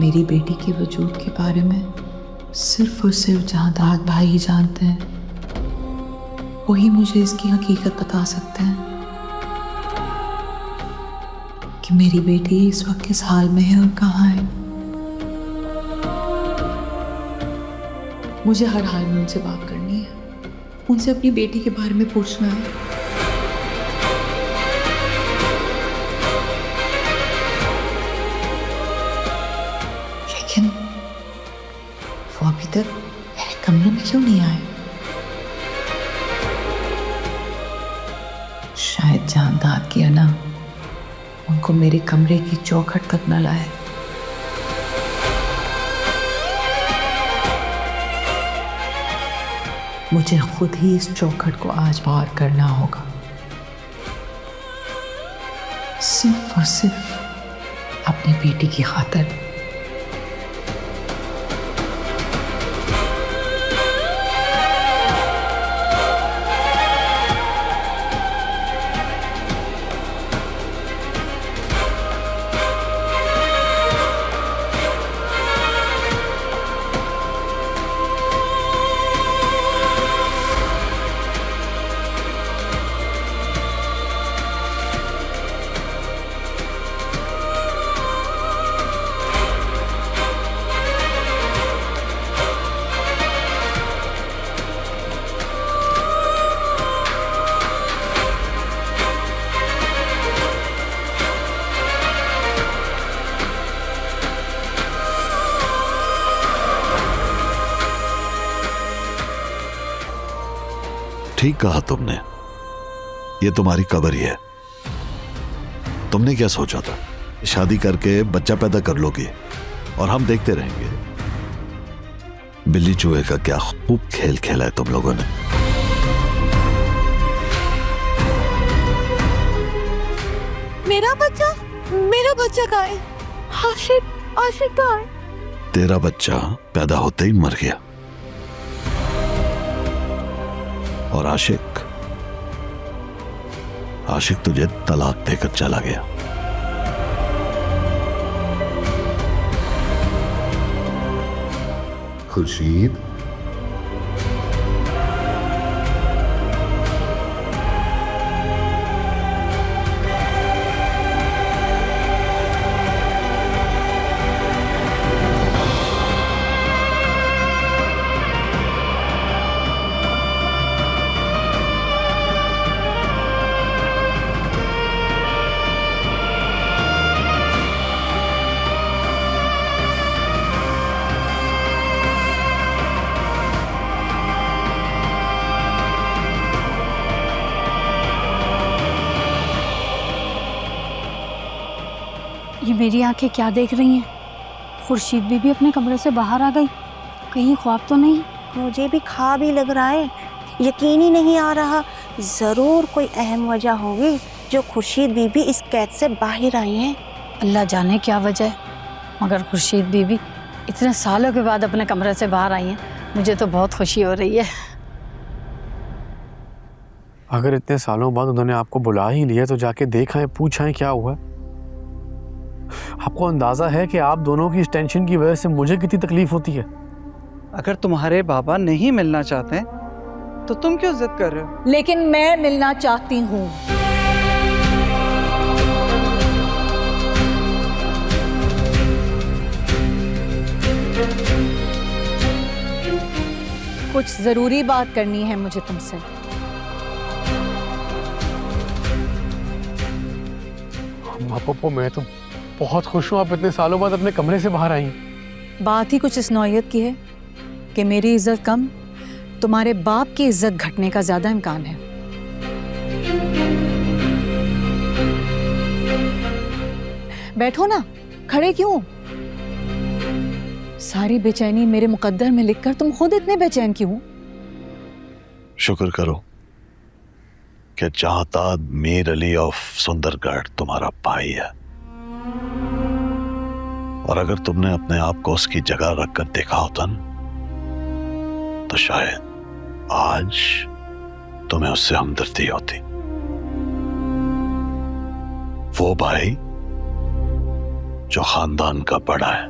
मेरी बेटी के वजूद के बारे में सिर्फ और सिर्फ जहांदाद भाई ही जानते हैं। वही मुझे इसकी हकीकत बता सकते हैं कि मेरी बेटी इस वक्त किस हाल में है और कहाँ है। मुझे हर हाल में उनसे बात करनी है, उनसे अपनी बेटी के बारे में पूछना है। लेकिन वो अभी तक मेरे कमरे में क्यों नहीं आए? शायद जहांदाद की अना उनको मेरे कमरे की चौखट तक न लाए। मुझे खुद ही इस चौखट को आज पार करना होगा, सिर्फ और सिर्फ अपनी बेटी की खातिर। ठीक कहा तुमने, ये तुम्हारी कबर ही है। तुमने क्या सोचा था? शादी करके बच्चा पैदा कर लोगी और हम देखते रहेंगे। बिल्ली चूहे का क्या खूब खेल खेला है तुम लोगों ने। मेरा बच्चा कहाँ है? आशिक कहाँ है? तेरा बच्चा पैदा होते ही मर गया और आशिक तुझे तलाक देकर चला गया। खुर्शीद, ये मेरी आंखें क्या देख रही हैं? खुर्शीद बीबी अपने कमरे से बाहर आ गई, कहीं ख्वाब तो नहीं? मुझे भी ख्वाब ही लग रहा है, यकीन ही नहीं आ रहा। जरूर कोई अहम वजह होगी जो खुर्शीद बीबी इस कैद से बाहर आई हैं। अल्लाह जाने क्या वजह है, मगर खुर्शीद बीबी इतने सालों के बाद अपने कमरे से बाहर आई हैं। मुझे तो बहुत खुशी हो रही है। अगर इतने सालों बाद उन्होंने आपको बुला ही लिया तो जाके देखा है, पूछा है क्या हुआ। आपको अंदाजा है कि आप दोनों की इस टेंशन की वजह से मुझे कितनी तकलीफ होती है। अगर तुम्हारे बाबा नहीं मिलना चाहते तो तुम क्यों जिद कर रहे हो? लेकिन मैं मिलना चाहती हूँ। कुछ जरूरी बात करनी है मुझे तुमसे। पप्पू, मैं तो बहुत खुश हूँ आप इतने सालों बाद अपने कमरे से बाहर आई हैं। बात ही कुछ इस नौयत की है कि मेरी इज्जत कम, तुम्हारे बाप की इज्जत घटने का ज्यादा इम्कान है। बैठो ना, खड़े क्यों? सारी बेचैनी मेरे मुकद्दर में लिखकर तुम खुद इतने बेचैन क्यों? शुक्र करो कि जहांदाद मीर अली ऑफ सुंदरगढ़ तुम्हारा भाई है, और अगर तुमने अपने आप को उसकी जगह रखकर देखा होता न, तो शायद आज तुम्हें उससे हमदर्दी होती। वो भाई जो खानदान का बड़ा है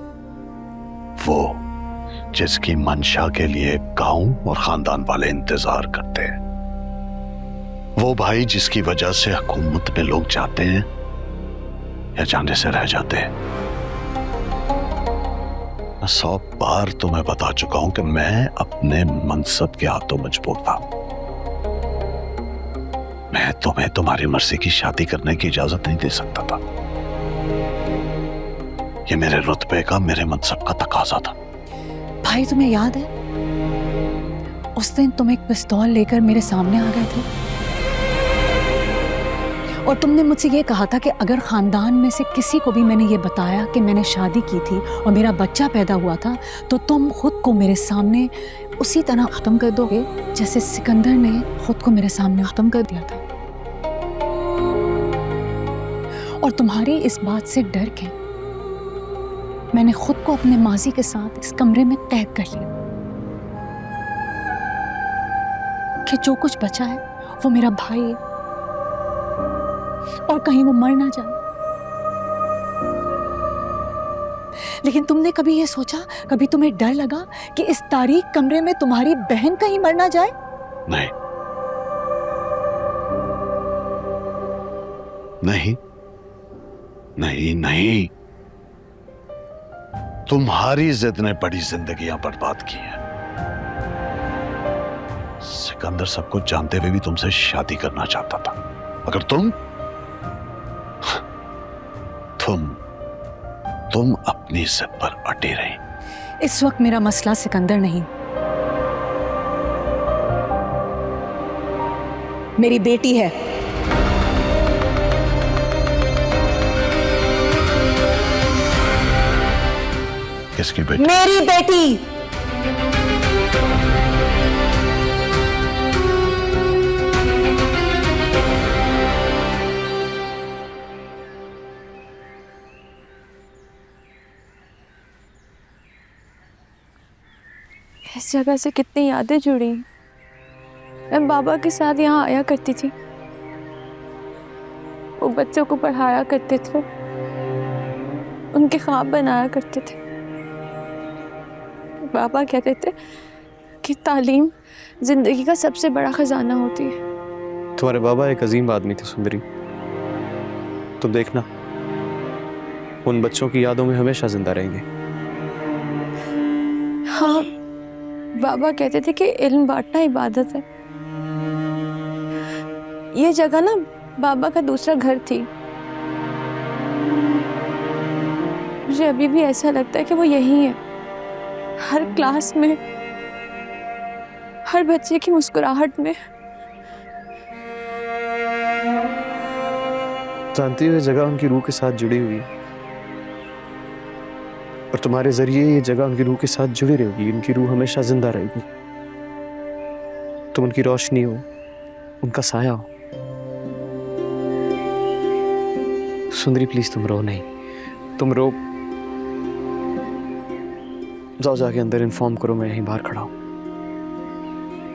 वो जिसकी मंशा के लिए गांव और खानदान वाले इंतजार करते हैं, वो भाई जिसकी वजह से हुकूमत में लोग जाते हैं या जाने से रह जाते हैं। मैं 100 बार तुम्हें बता चुका हूं कि मैं अपने मनसब के हाथों मजबूर था। मैं तुम्हें तुम्हारी मर्जी की शादी करने की इजाजत नहीं दे सकता था। ये मेरे रुतबे का, मेरे मनसब का तकाजा था। भाई तुम्हें याद है उस दिन तुम एक पिस्तौल लेकर मेरे सामने आ गए थे और तुमने मुझसे ये कहा था कि अगर खानदान में से किसी को भी मैंने ये बताया कि मैंने शादी की थी और मेरा बच्चा पैदा हुआ था तो तुम खुद को मेरे सामने उसी तरह खत्म कर दोगे जैसे सिकंदर ने खुद को मेरे सामने खत्म कर दिया था। और तुम्हारी इस बात से डर के मैंने खुद को अपने माजी के साथ इस कमरे में कैद कर लिया कि जो कुछ बचा है वो मेरा भाई है और कहीं वो मर ना जाए। लेकिन तुमने कभी ये सोचा, कभी तुम्हें डर लगा कि इस तारीक कमरे में तुम्हारी बहन कहीं मर ना जाए? नहीं, नहीं, नहीं, नहीं। तुम्हारी जिद ने बड़ी जिंदगियां बर्बाद की हैं। सिकंदर सब कुछ जानते हुए भी तुमसे शादी करना चाहता था, मगर तुम अपनी जिद पर अटे रही। इस वक्त मेरा मसला सिकंदर नहीं, मेरी बेटी है। किसकी बेटी? मेरी बेटी। इस जगह से कितनी यादें जुड़ी। मैं बाबा के साथ यहाँ आया करती थी, वो बच्चों को पढ़ाया करते थे, उनके ख्वाब बनाया करते थे। बाबा कहते थे कि तालीम जिंदगी का सबसे बड़ा खजाना होती है। तुम्हारे बाबा एक अजीम आदमी थे सुंदरी। तुम देखना, उन बच्चों की यादों में हमेशा जिंदा रहेंगे। हाँ, बाबा कहते थे कि इल्म बांटना इबादत है। ये जगह ना बाबा का दूसरा घर थी। मुझे अभी भी ऐसा लगता है कि वो यही है। हर क्लास में, हर बच्चे की मुस्कुराहट में। जानती हो, ये जगह उनकी रूह के साथ जुड़ी हुई है और तुम्हारे जरिए ये जगह उनकी रूह के साथ जुड़ी रहेगी। उनकी रूह हमेशा जिंदा रहेगी। तुम उनकी रोशनी हो, उनका साया हो। सुंदरी प्लीज तुम रो नहीं, तुम रो। जाओ जाके अंदर इन्फॉर्म करो, मैं यहीं बाहर खड़ा हूं।